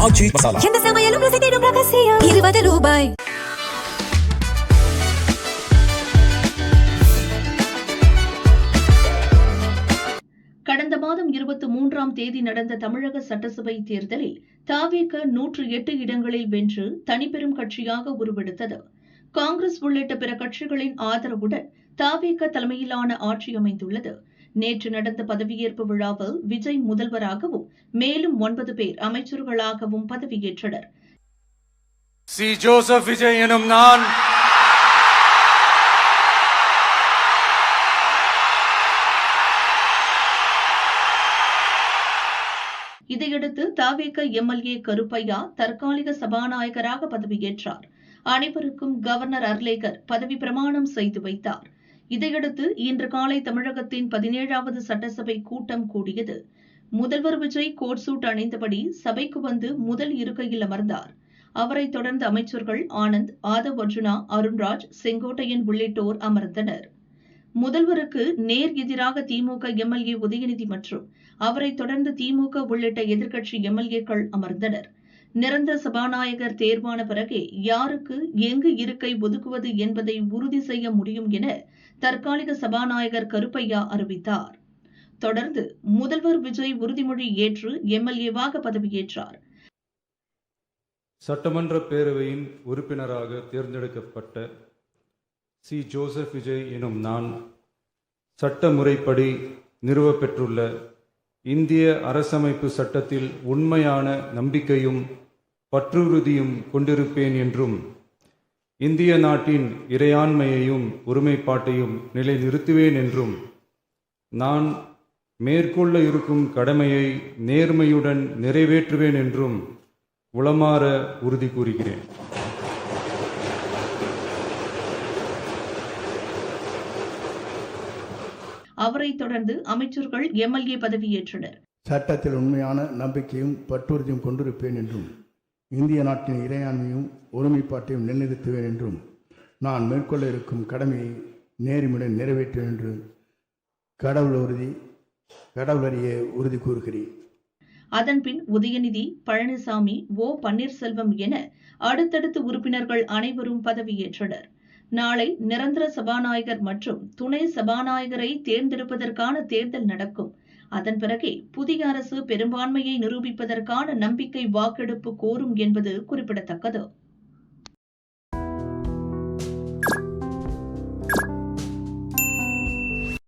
ஆச்சி மசாலா. எந்த சமையலும் ருசி தேடும் ரகசியம் ₹20. கடந்த மாதம் 23ஆம் தேதி நடந்த தமிழக சட்டசபை தேர்தலில் தவிக 108 இடங்களில் வென்று தனிப்பெரும் கட்சியாக உருவெடுத்தது. காங்கிரஸ் உள்ளிட்ட பிற கட்சிகளின் ஆதரவுடன் தவிக தலைமையிலான ஆட்சி அமைந்துள்ளது. நேற்று நடந்த பதவியேற்பு விழாவில் விஜய் முதல்வராகவும் மேலும் 9 பேர் அமைச்சர்களாகவும் பதவியேற்றனர். சி. ஜோசப் விஜய் எனும் நான் இதையடுத்து தவிக எம்எல்ஏ கருப்பையா தற்காலிக சபாநாயகராக பதவியேற்றார். அனைவருக்கும் கவர்னர் அர்லேகர் பதவி பிரமாணம் செய்து வைத்தார். இதையடுத்து இன்று காலை தமிழகத்தின் 17வது சட்டசபை கூட்டம் கூடியது. முதல்வர் விஜய் கோட் சூட் அணிந்தபடி சபைக்கு வந்து முதல் இருக்கையில் அமர்ந்தார். அவரைத் தொடர்ந்து அமைச்சர்கள் ஆனந்த், ஆதவ் அர்ஜுனா, அருண்ராஜ், செங்கோட்டையன் உள்ளிட்டோர் அமர்ந்தனர். முதல்வருக்கு நேர் எதிராக திமுக எம்எல்ஏ உதயநிதி மற்றும் அவரைத் தொடர்ந்து திமுக உள்ளிட்ட எதிர்க்கட்சி எம்எல்ஏக்கள் அமர்ந்தனர். நிரந்தர சபாநாயகர் தேர்வான பிறகே யாருக்கு எங்கு இருக்கை ஒதுக்குவது என்பதை உறுதி செய்ய முடியும் என தற்காலிக சபாநாயகர் கருப்பையா அறிவித்தார். தொடர்ந்து முதல்வர் விஜய் உறுதிமொழி ஏற்று எம்எல்ஏவாக பதவியேற்றார். சட்டமன்ற பேரவையின் உறுப்பினராக தேர்ந்தெடுக்கப்பட்ட சி. ஜோசப் விஜய் எனும் நான் சட்ட முறைப்படி நிறுவப்பெற்றுள்ள இந்திய அரசமைப்பு சட்டத்தில் உண்மையான நம்பிக்கையும் பற்றுறுதியும் கொண்டிருப்பேன் என்றும் இந்திய நாட்டின் இறையாண்மையையும் ஒருமைப்பாட்டையும் நிலைநிறுத்துவேன் என்றும் நான் மேற்கொள்ள இருக்கும் கடமையை நேர்மையுடன் நிறைவேற்றுவேன் என்றும் உளமாற உறுதி கூறுகிறேன். அவரைத் தொடர்ந்து அமைச்சர்கள் எம்எல்ஏ பதவியேற்றனர். சட்டத்தில் உண்மையான நம்பிக்கையும் பற்றுறுதியும் கொண்டிருப்பேன் என்றும் இந்திய நாட்டின் இறையாண்மையும் ஒருமைப்பாட்டையும் நிலைநிறுத்துவேன் என்றும் நான் மேற்கொள்ள இருக்கும் கடமையை நேர்மையுடன் நிறைவேற்றுவேன் என்று கடவுளறிய உறுதி கூறுகிறேன். அதன்பின் உதயநிதி, பழனிசாமி, ஓ. பன்னீர்செல்வம் என அடுத்தடுத்து உறுப்பினர்கள் அனைவரும் பதவியேற்றனர். நாளை நிரந்தர சபாநாயகர் மற்றும் துணை சபாநாயகரை தேர்ந்தெடுப்பதற்கான தேர்தல் நடக்கும். அதன் பிறகே புதிய அரசு பெரும்பான்மையை நிரூபிப்பதற்கான நம்பிக்கை வாக்கெடுப்பு கோரும் என்பது குறிப்பிடத்தக்கது.